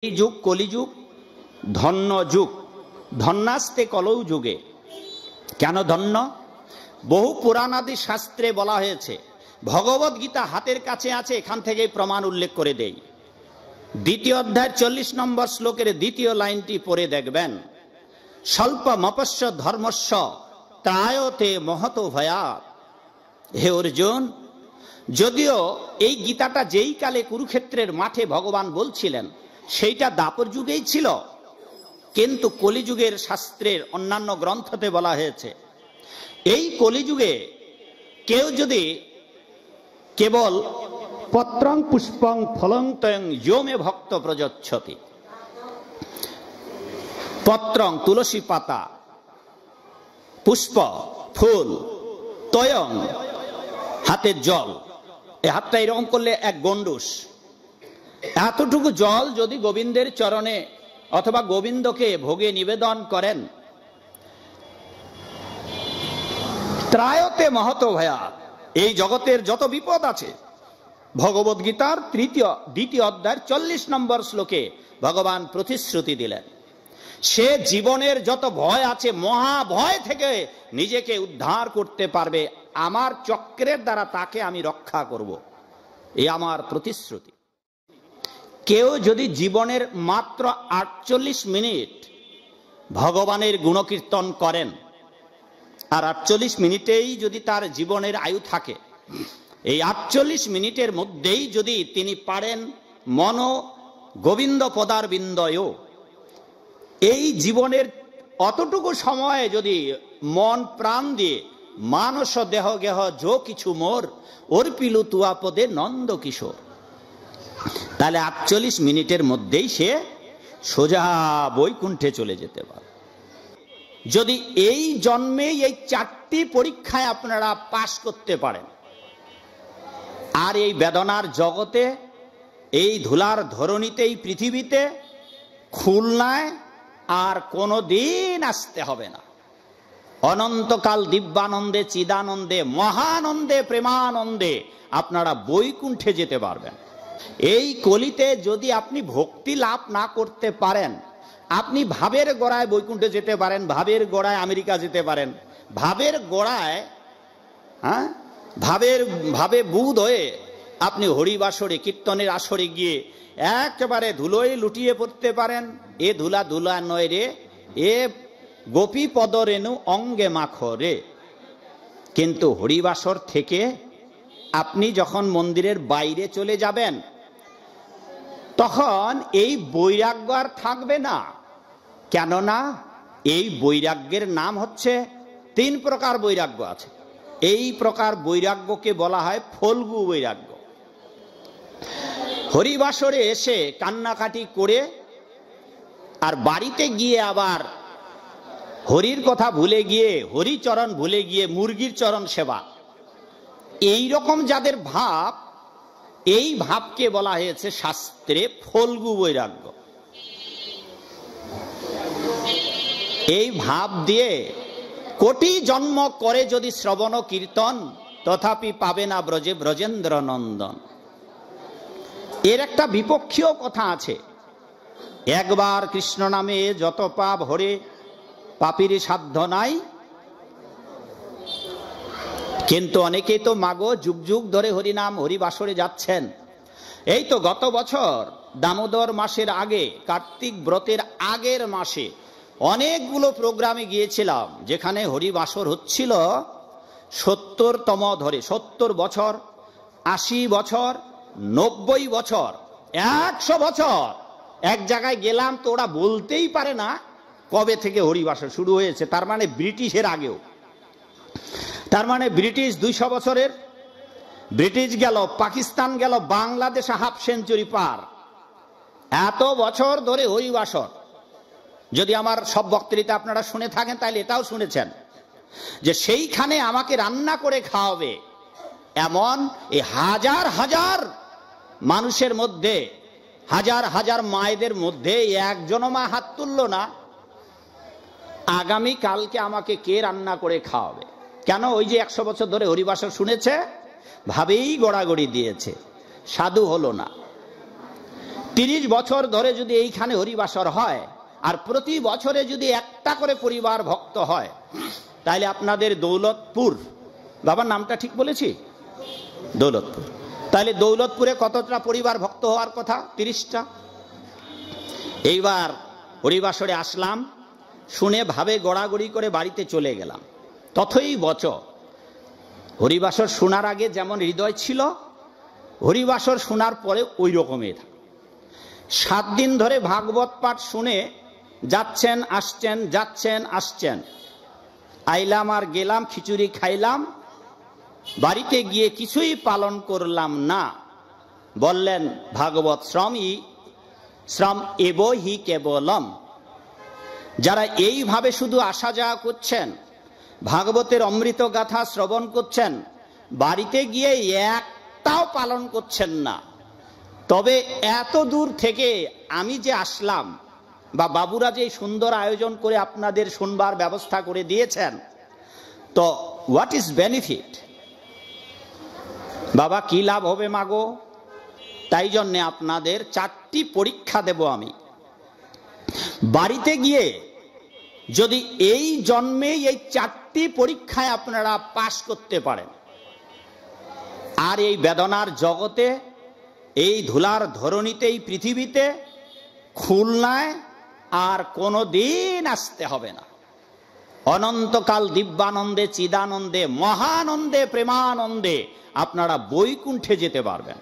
এই যুগ কলিযুগ, ধন্য যুগ। ধন্যাস্তে কলৌ যুগে। কেন ধন্য? বহু পুরাণাদি শাস্ত্রে বলা হয়েছে, ভগবদ গীতা হাতের কাছে আছে, এখান থেকেই প্রমাণ উল্লেখ করে দেই। দ্বিতীয় অধ্যায়ের 40 নম্বর শ্লোকের দ্বিতীয় লাইনটি পড়ে দেখবেন, স্বল্প মপস্য ধর্মস্য ত্রায়তে মহত ভয়াৎ। হে অর্জুন, যদিও এই গীতাটা যেই কালে কুরুক্ষেত্রের মাঠে ভগবান বলছিলেন সেইটা দাপর যুগেই ছিল, কিন্তু কলিযুগের শাস্ত্রের অন্যান্য গ্রন্থতে বলা হয়েছে এই কলিযুগে কেউ যদি কেবল পত্রং পুষ্পং ফলং তয়ং যো মে ভক্ত প্রযচ্ছতি, পত্রং তুলসী পাতা, পুষ্প ফুল, তয়ং হাতের জল, এই হাতটা এরকম করলে এক গন্ডুস, এতটুকু জল যদি গোবিন্দের চরণে অথবা গোবিন্দকে ভোগে নিবেদন করেন, ত্রায়তে মহত ভয়াৎ, এই জগতের যত বিপদ আছে, ভগবদ গীতার দ্বিতীয় অধ্যায়ের 40 নম্বর শ্লোকে ভগবান প্রতিশ্রুতি দিলেন, সে জীবনের যত ভয় আছে মহাভয় থেকে নিজেকে উদ্ধার করতে পারবে, আমার চক্রের দ্বারা তাকে আমি রক্ষা করব, এই আমার প্রতিশ্রুতি। কেউ যদি জীবনের মাত্র 48 মিনিট ভগবানের গুণকীর্তন করেন, আর 48 মিনিটেই যদি তার জীবনের আয়ু থাকে, এই 48 মিনিটের মধ্যেই যদি তিনি পারেন মন গোবিন্দ পদারবিন্দয়, এই জীবনের অতটুকু সময়ে যদি মন প্রাণ দিয়ে মানস দেহ গেহ যো কিছু মোর অর্পিলু তুয়া পদে নন্দ কিশোর, তাহলে 48 মিনিটের মধ্যেই সে সোজা বৈকুণ্ঠে চলে যেতে পারে। যদি এই জন্মেই এই 4টি পরীক্ষায় আপনারা পাশ করতে পারেন, আর এই বেদনার জগতে, এই ধুলার ধরণীতে, এই পৃথিবীতে, খুলনায় আর কোনো দিন আসতে হবে না। অনন্তকাল দিব্যানন্দে, চিদানন্দে, মহানন্দে, প্রেমানন্দে আপনারা বৈকুণ্ঠে যেতে পারবেন। এই কলিতে যদি আপনি ভক্তি লাভ না করতে পারেন, আপনি ভাবের গোড়ায় বৈকুণ্ঠে যেতে পারেন, ভাবের গোড়ায় আমেরিকা যেতে পারেন, ভাবের গোড়ায় ভাবে বুধ হয়ে আপনি হরিবাসরে কীর্তনের আসরে গিয়ে একেবারে ধুলোয় লুটিয়ে পড়তে পারেন। এ ধুলা ধুলা নয় রে, এ গোপী পদরেণু অঙ্গে মাখো রে। কিন্তু হরিবাসর থেকে আপনি যখন মন্দিরের বাইরে চলে যাবেন, তখন এই বৈরাগ্য আর থাকবে না। কেননা এই বৈরাগ্যের নাম হচ্ছে, 3 প্রকার বৈরাগ্য আছে। এই প্রকার বৈরাগ্যকে বলা হয় ফল্গু বৈরাগ্য। হরিবাসরে এসে কান্নাকাটি করে আর বাড়িতে গিয়ে আবার হরির কথা ভুলে গিয়ে, হরিচরণ ভুলে গিয়ে মুরগির চরণ সেবা, এই রকম যাদের ভাব, এই ভাবকে বলা হয়েছে শাস্ত্রে ফল্গু বৈরাগ্য। এই ভাব দিয়ে কোটি জন্ম করে যদি শ্রবণ কীর্তন, তথাপি পাবে না ব্রজে ব্রজেন্দ্র নন্দন। এর একটা বিপক্ষীয় কথা আছে, একবার কৃষ্ণ নামে যত পাপ হরে, পাপীর সাধ্য নাই। কিন্তু অনেকেই তো মাগো যুগ যুগ ধরে হরিনাম হরিবাসরে যাচ্ছেন। এই তো গত বছর দামোদর মাসের আগে, কার্তিক ব্রতের আগের মাসে অনেকগুলো প্রোগ্রামে গিয়েছিলাম, যেখানে হরিবাসর হচ্ছিল 70তম ধরে, 70 বছর, 80 বছর, 90 বছর, 100 বছর। এক জায়গায় গেলাম তো ওরা বলতেই পারে না কবে থেকে হরিবাসর শুরু হয়েছে, তার মানে ব্রিটিশের আগেও। তার মানে ব্রিটিশ 200 বছরের, ব্রিটিশ গেল, পাকিস্তান গেল, বাংলাদেশে হাফ সেঞ্চুরি পার, এত বছর ধরে হরিবাসর। যদি আমার সব বক্তৃতা আপনারা শুনে থাকেন, তাহলে এটাও শুনেছেন যে সেইখানে আমাকে রান্না করে খাওয়াবে এমন এই হাজার হাজার মানুষের মধ্যে, হাজার হাজার মায়েদের মধ্যে একজনও মা হাত তুলল না আগামী কালকে আমাকে কে রান্না করে খাওয়াবে। কেন? ওই যে 100 বছর ধরে হরিবাসর শুনেছে, ভাবেই গড়াগড়ি দিয়েছে, সাধু হলো না। 30 বছর ধরে যদি এইখানে হরিবাসর হয় আর প্রতি বছরে যদি একটা করে পরিবার ভক্ত হয়, তাহলে আপনাদের দৌলতপুর, বাবার নামটা ঠিক বলেছি? দৌলতপুর। তাহলে দৌলতপুরে কতটা পরিবার ভক্ত হওয়ার কথা? 30টা। এইবার হরিবাসরে আসলাম, শুনে ভাবে গড়াগড়ি করে বাড়িতে চলে গেলাম। তথই বচ, হরিবাসর শোনার আগে যেমন হৃদয় ছিল, হরিবাসর শোনার পরে ওই রকমের। 7 দিন ধরে ভাগবত পাঠ শুনে যাচ্ছেন আসছেন, যাচ্ছেন আসছেন। আইলাম আর গেলাম, খিচুড়ি খাইলাম, বাড়িতে গিয়ে কিছুই পালন করলাম না। বললেন ভাগবত শ্রম এব হি কেবলম। যারা এইভাবে শুধু আসা যাওয়া করছেন, ভাগবতের অমৃত গাথা শ্রবণ করছেন, বাড়িতে গিয়ে একটাও পালন করছেন না, তবে এত দূর থেকে আমি যে আসলাম, বা বাবুরা যে সুন্দর আয়োজন করে আপনাদের শুনবার ব্যবস্থা করে দিয়েছেন, তো হোয়াট ইজ বেনিফিট? বাবা কি লাভ হবে মাগো? তাই জন্যে আপনাদের 4টি পরীক্ষা দেব আমি। বাড়িতে গিয়ে যদি এই জন্মে এই 4টি পরীক্ষায় আপনারা পাশ করতে পারেন, আর এই বেদনার জগতে, এই ধুলার ধরণীতে, এই পৃথিবীতে, খুলনায় আর কোনো দিন আসতে হবে না। অনন্তকাল দিব্যানন্দে, চিদানন্দে, মহানন্দে, প্রেমানন্দে আপনারা বৈকুণ্ঠে যেতে পারবেন।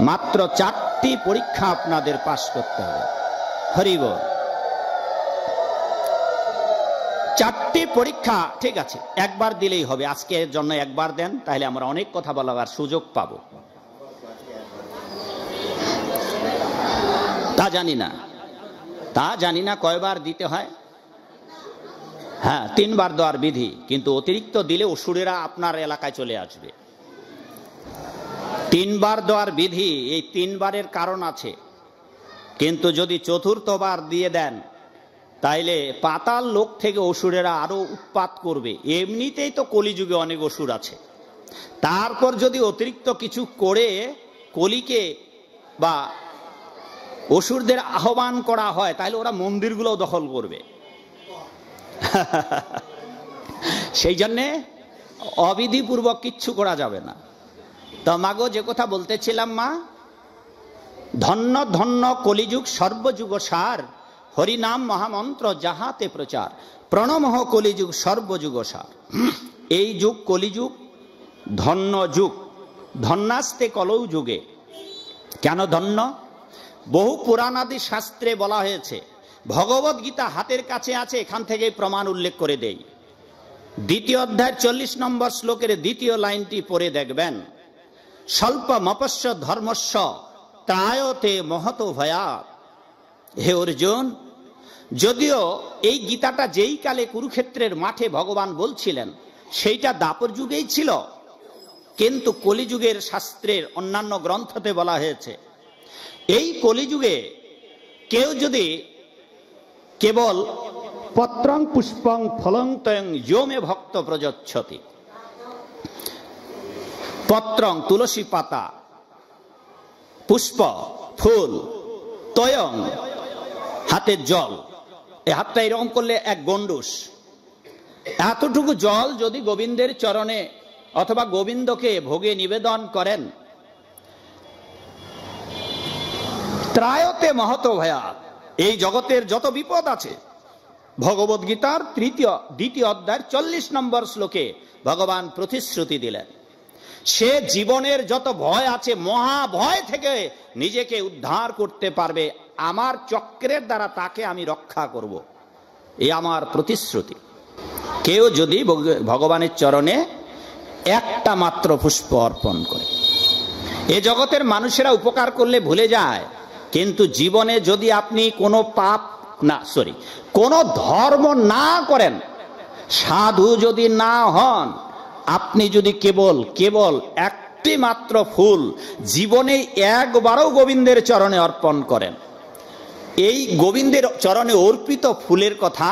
মাত্র 4টি পরীক্ষা আপনাদের পাশ করতে হবে। হরি বল। 4টি পরীক্ষা, ঠিক আছে, একবার দিলেই হবে। আজকের জন্য একবার দেন, তাহলে আমরা অনেক কথা বলার সুযোগ পাবো। তা জানি না কয়বার দিতে হয়। হ্যাঁ, 3 বার দেওয়ার বিধি, কিন্তু অতিরিক্ত দিলে অসুরেরা আপনার এলাকায় চলে আসবে। 3 বার দেওয়ার বিধি, এই 3 বারের কারণ আছে। কিন্তু যদি 4র্থ বার দিয়ে দেন, তাইলে পাতাল লোক থেকে অসুরেরা আরো উৎপাত করবে। এমনিতেই তো কলিযুগে অনেক অসুর আছে, তারপর যদি অতিরিক্ত কিছু করে কলিকে বা অসুরদের আহ্বান করা হয়, তাহলে ওরা মন্দিরগুলো দখল করবে। সেই জন্যে অবিধিপূর্বক কিচ্ছু করা যাবে না। তো মাগো, যে কথা বলতেছিলাম মা, ধন্য ধন্য কলিযুগ সর্বযুগ সার, হরিনাম মহামন্ত্র যাহাতে প্রচার, প্রণমঃ কলিযুগ সর্বযুগ সার। এই যুগ কলিযুগ, ধন্য যুগ। ধন্যাস্তে কলৌ যুগে। কেন ধন্য? বহু পুরাণাদি শাস্ত্রে বলা হয়েছে, ভগবত গীতা হাতের কাছে আছে, এখান থেকে প্রমাণ উল্লেখ করে দেই। 2য় অধ্যায়ের 40 নম্বর শ্লোকের 2য় লাইনটি পড়ে দেখবেন, স্বল্পমপস্য ধর্মস্য ত্রায়তে মহতো ভয়াৎ। হে অর্জুন, যদিও এই গীতাটা যেই কালে কুরুক্ষেত্রের মাঠে ভগবান বলছিলেন, সেইটা দাপর যুগেই ছিল, কিন্তু কলিযুগের শাস্ত্রের অন্যান্য গ্রন্থতে বলা হয়েছে, এই কলিযুগে কেউ যদি কেবল পত্রং পুষ্পং ফলং তয়ং যোমে ভক্ত প্রযচ্ছতি, পত্রং তুলসী পাতা, পুষ্প ফুল, তয়ং হাতের জল, এই হাতটা এরকম করলে 1 গন্ডুস, এতটুকু জল যদি গোবিন্দের চরণে অথবা গোবিন্দকে ভোগে নিবেদন করেন, ত্রায়তে মহত ভয়াৎ, এই জগতের যত বিপদ আছে, ভগবত গীতার 2য় অধ্যায়ের 40 নম্বর শ্লোকে ভগবান প্রতিশ্রুতি দিলেন। সে জীবনের যত ভয় আছে, মহাভয় থেকে নিজেকে উদ্ধার করতে পারবে, আমার চক্রের দ্বারা তাকে আমি রক্ষা করব, এই আমার প্রতিশ্রুতি। কেউ যদি ভগবানের চরণে একটা মাত্র পুষ্প অর্পণ করে, এ জগতের মানুষেরা উপকার করলে ভুলে যায়, কিন্তু জীবনে যদি আপনি কোনো কোনো ধর্ম না করেন, সাধু যদি না হন, আপনি যদি কেবল একটি মাত্র ফুল জীবনে একবারও গোবিন্দের চরণে অর্পণ করেন, এই গোবিন্দের চরণে অর্পিত ফুলের কথা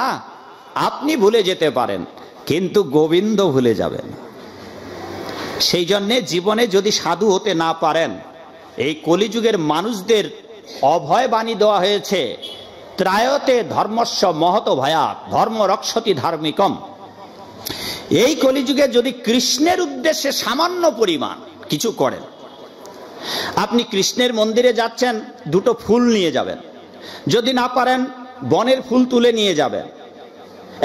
আপনি ভুলে যেতে পারেন, কিন্তু গোবিন্দ ভুলে যাবেন। সেই জন্যে জীবনে যদি সাধু হতে না পারেন, এই কলিযুগের মানুষদের অভয় বাণী দেওয়া হয়েছে, ত্রায়তে ধর্মস্য মহত ভয়াৎ ধর্ম রক্ষতি ধার্মিকম। এই কলিযুগে যদি কৃষ্ণের উদ্দেশ্যে সামান্য পরিমাণ কিছু করেন, আপনি কৃষ্ণের মন্দিরে যাচ্ছেন, দুটো ফুল নিয়ে যাবেন, যদি না পারেন বনের ফুল তুলে নিয়ে যাবেন,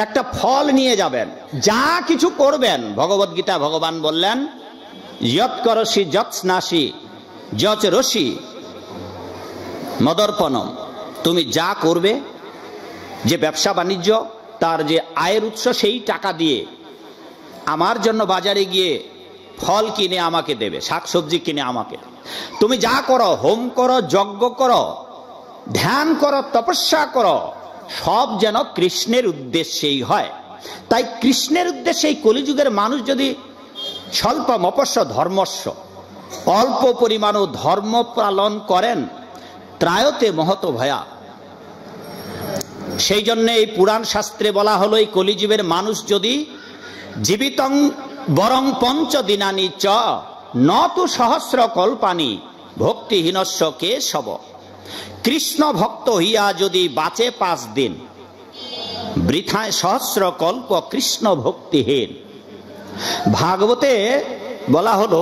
একটা ফল নিয়ে যাবেন, যা কিছু করবেন, ভগবদ্গীতা ভগবান বললেন যৎ করসি যৎ স্নাসি যৎ রসি মদর্পণম, তুমি যা করবে, যে ব্যবসা বাণিজ্য তার যে আয়ের উৎস, সেই টাকা দিয়ে আমার জন্য বাজারে গিয়ে ফল কিনে আমাকে দেবে, শাকসবজি কিনে আমাকে। তুমি যা করো, হোম করো, যজ্ঞ করো, ধ্যান করো, তপস্যা করো, সব যেন কৃষ্ণের উদ্দেশ্যেই হয়। তাই কৃষ্ণের উদ্দেশ্যে এই কলিযুগের মানুষ যদি স্বল্প মপস্য ধর্মস্য, অল্প পরিমাণও ধর্ম পালন করেন, ত্রায়তে মহত ভয়া। সেই জন্য এই পুরাণ শাস্ত্রে বলা হলো, এই কলিযুগের মানুষ যদি জীবিতং বরং পঞ্চ দিনানি চ নতু সহস্র কল্পানি ভক্তিহীনস্য কেশব। কৃষ্ণ ভক্ত হইয়া যদি বাঁচে 5 দিন, বৃথায় সহস্র কল্প কৃষ্ণ ভক্তিহীন। ভাগবতে বলা হলো,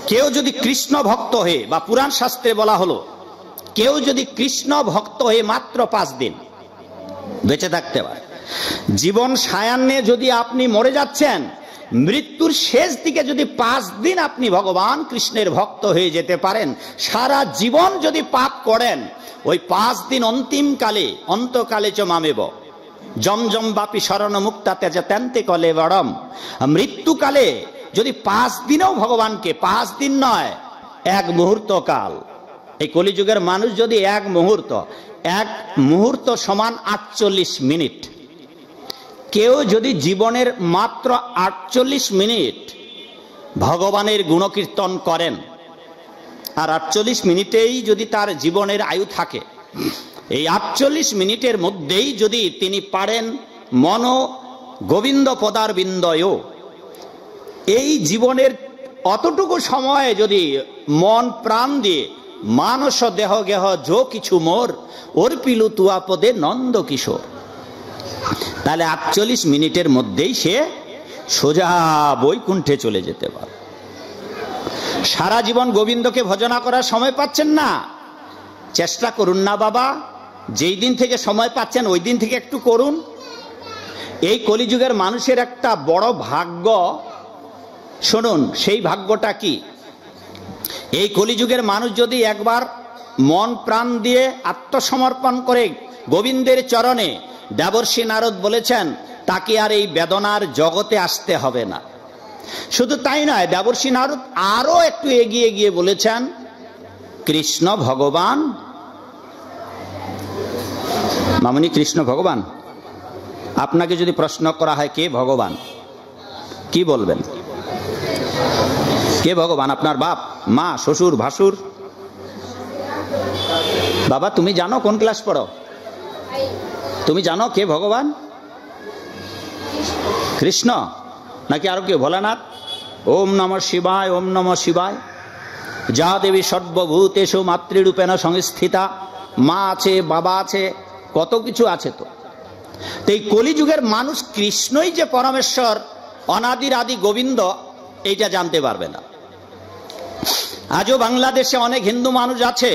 কেউ যদি কৃষ্ণ ভক্ত হয়ে, বা পুরাণ শাস্ত্রে বলা হলো, কেউ যদি কৃষ্ণ ভক্ত হয়ে মাত্র 5 দিন বেঁচে থাকতে পারে, জীবন সায়ান্নে যদি আপনি মরে যাচ্ছেন, মৃত্যুর শেষ দিকে যদি 5 দিন আপনি ভগবান কৃষ্ণের ভক্ত হয়ে যেতে পারেন, সারা জীবন যদি পাপ করেন, ওই 5 দিন অন্তিমকালে অন্তকালে চ মামেব জমজম বাপি শরণ মুক্তা তেজা তেন্তে কলে বড়ম। মৃত্যুকালে যদি 5 দিনেও ভগবানকে, 5 দিন নয়, 1 মুহূর্ত কাল, এই কলিযুগের মানুষ যদি 1 মুহূর্ত সমান 48 মিনিট, কেউ যদি জীবনের মাত্র 48 মিনিট ভগবানের গুণকীর্তন করেন, আর 48 মিনিটেই যদি তার জীবনের আয়ু থাকে, এই 48 মিনিটের মধ্যেই যদি তিনি পারেন মন গোবিন্দ পদার বিন্দয়, এই জীবনের অতটুকু সময়ে যদি মন প্রাণ দিয়ে মানস দেহ গেহ যো কিছু মোর অর্পিলু তুয়া পদে নন্দ কিশোর, তাহলে 48 মিনিটের মধ্যেই সে সোজা বৈকুণ্ঠে চলে যেতে পারে। সারা জীবন গোবিন্দকে ভজনা করার সময় পাচ্ছেন না, চেষ্টা করুন না বাবা, যেই দিন থেকে সময় পাচ্ছেন ওই দিন থেকে একটু করুন। এই কলিযুগের মানুষের একটা বড় ভাগ্য, শুনুন সেই ভাগ্যটা কি? এই কলিযুগের মানুষ যদি একবার মন প্রাণ দিয়ে আত্মসমর্পণ করে গোবিন্দের চরণে, দেবর্ষি নারদ বলেছেন তাকে আর এই বেদনার জগতে আসতে হবে না। শুধু তাই নয়, দেবর্ষি নারদ আরো একটু এগিয়ে গিয়ে বলেছেন কৃষ্ণ ভগবান, মামনি কৃষ্ণ ভগবান, আপনাকে যদি প্রশ্ন করা হয় কে ভগবান, কি বলবেন? কে ভগবান? আপনার বাপ, মা, শ্বশুর, ভাসুর? বাবা তুমি জানো কোন ক্লাস পড়ো? তুমি জানো কে ভগবান? কৃষ্ণ নাকি আরো কেউ? ভোলানাথ? ওম নমঃ শিবায়, ওম নমঃ শিবায়। যা দেবী সর্বভূতেষু মাতৃরূপেণ সংস্থিতা, মা আছে, বাবা আছে, কত কিছু আছে। তো এই কলিযুগের মানুষ কৃষ্ণই যে পরমেশ্বর, অনাদির আদি গোবিন্দ, এইটা জানতে পারবে না। আজও বাংলাদেশে অনেক হিন্দু মানুষ আছে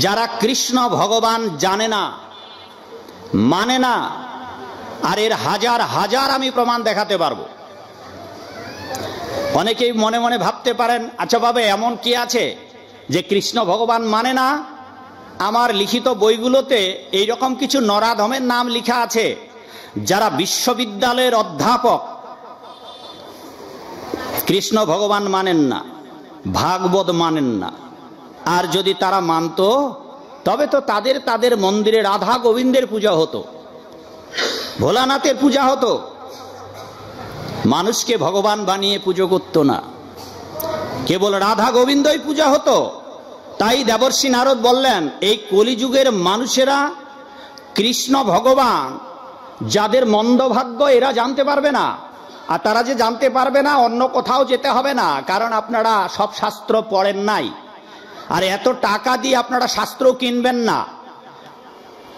যারা কৃষ্ণ ভগবান জানে না, মানে না, আর এর হাজার হাজার আমি প্রমাণ দেখাতে পারবো। অনেকেই মনে মনে ভাবতে পারেন, আচ্ছা বাবা এমন কি আছে যে কৃষ্ণ ভগবান মানে না? আমার লিখিত বইগুলোতে এইরকম কিছু নরাধমের নাম লেখা আছে যারা বিশ্ববিদ্যালয়ের অধ্যাপক, কৃষ্ণ ভগবান মানেন না, ভাগবত মানেন না। আর যদি তারা মানত তবে তো তাদের মন্দিরে রাধা গোবিন্দের পূজা হতো, ভোলানাথের পূজা হতো, মানুষকে ভগবান বানিয়ে পুজো করতো না, কেবল রাধা গোবিন্দই পূজা হতো। তাই দেবর্ষি নারদ বললেন এই কলিযুগের মানুষেরা কৃষ্ণ ভগবান যাদের মন্দভাগ্য, এরা জানতে পারবে না। আর তারা যে জানতে পারবে না, অন্য কোথাও যেতে হবে না, কারণ আপনারা সব শাস্ত্র পড়েন নাই। আর এত টাকা দিয়ে আপনারা শাস্ত্র কিনবেন না।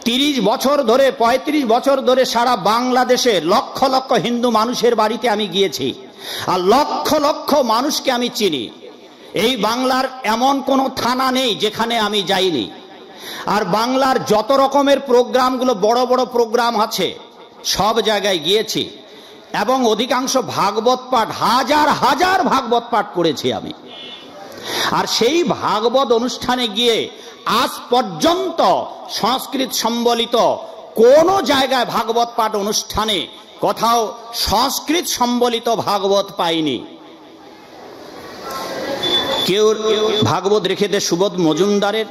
30 বছর ধরে 35 বছর ধরে সারা বাংলাদেশে লক্ষ লক্ষ হিন্দু মানুষের বাড়িতে আমি গিয়েছি, আর লক্ষ লক্ষ মানুষকে আমি চিনি। এই বাংলার এমন কোনো থানা নেই যেখানে আমি যাইনি। আর বাংলার যত রকমের প্রোগ্রামগুলো, বড় বড় প্রোগ্রাম আছে, সব জায়গায় গিয়েছি এবং অধিকাংশ ভাগবত পাঠ, হাজার হাজার ভাগবত পাঠ করেছি আমি। আর সেই ভাগবত অনুষ্ঠানে গিয়ে আজ পর্যন্ত সংস্কৃত সম্বলিত কোন জায়গায় ভাগবত পাঠ অনুষ্ঠানে কোথাও সংস্কৃত সম্বলিত ভাগবত পাইনি। কেউ ভাগবত রেখে দেয় সুবোধ মজুমদারের,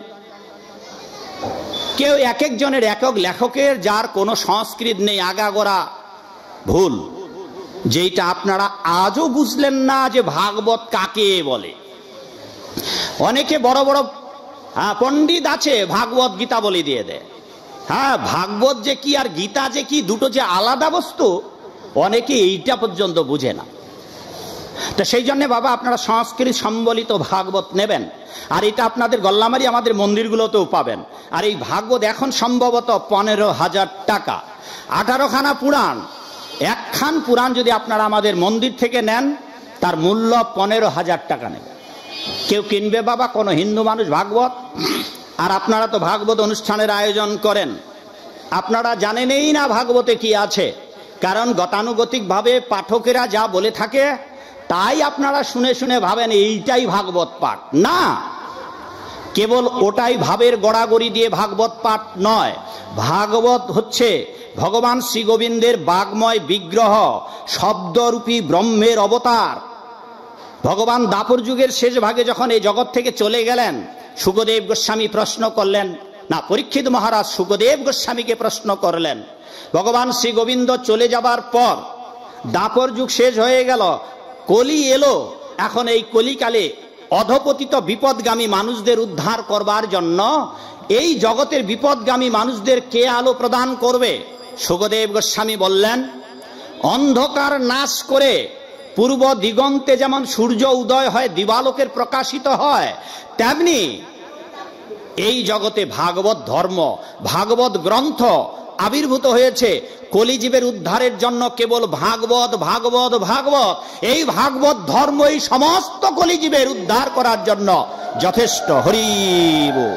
কেউ এক একজনের একক লেখকের, যার কোনো সংস্কৃত নেই, আগাগোড়া ভুল। যেটা আপনারা আজও বুঝলেন না যে ভাগবত কাকে বলে। অনেকে বড় বড় পণ্ডিত আছে ভাগবত গীতা বলে দিয়ে দেয়। হ্যাঁ, ভাগবত যে কি আর গীতা যে কি, দুটো যে আলাদা বস্তু, অনেকে এইটা পর্যন্ত বুঝে না। তো সেই জন্য বাবা আপনারা সংস্কৃত সম্বলিত ভাগবত নেবেন। আর এটা আপনাদের গল্লামারি আমাদের মন্দিরগুলোতেও পাবেন। আর এই ভাগবত এখন সম্ভবত 15,000 টাকা। 18 খানা পুরাণ, একখান পুরাণ যদি আপনারা আমাদের মন্দির থেকে নেন তার মূল্য 15,000 টাকা নেবে। কেউ কিনবে বাবা কোনো হিন্দু মানুষ ভাগবত? আর আপনারা তো ভাগবত অনুষ্ঠানের আয়োজন করেন, আপনারা জানেনই না ভাগবতে কি আছে। কারণ গতানুগতিকভাবে পাঠকেরা যা বলে থাকে তাই আপনারা শুনে শুনে ভাবেন এইটাই ভাগবত পাঠ। না, কেবল ওটাই ভাবের গড়াগড়ি দিয়ে ভাগবত পাঠ নয়। ভাগবত হচ্ছে ভগবান শ্রী গোবিন্দের বাগময় বিগ্রহ, শব্দরূপী ব্রহ্মের অবতার। ভগবান দাপর যুগের শেষ ভাগে যখন এই জগৎ থেকে চলে গেলেন, শুকদেব গোস্বামী প্রশ্ন করলেন, না, পরীক্ষিত মহারাজ শুকদেব গোস্বামীকে প্রশ্ন করলেন, ভগবান শ্রী গোবিন্দ চলে যাবার পর দাপর যুগ শেষ হয়ে গেল, কলি এলো, এখন এই কলিকালে অধপতিত বিপদগামী মানুষদের উদ্ধার করবার জন্য এই জগতের বিপদগামী মানুষদের কে আলো প্রদান করবে? শুকদেব গোস্বামী বললেন, অন্ধকার নাশ করে পূর্ব দিগন্তে যেমন সূর্য উদয় হয়, দিবালোকের প্রকাশিত হয়, তেমনি এই জগতে ভাগবত ধর্ম, ভাগবত গ্রন্থ আবির্ভূত হয়েছে কলিজীবের উদ্ধারের জন্য। কেবল ভাগবত ভাগবত ভাগবত, এই ভাগবত ধর্ম এই সমস্ত কলিজীবের উদ্ধার করার জন্য যথেষ্ট। হরি বল।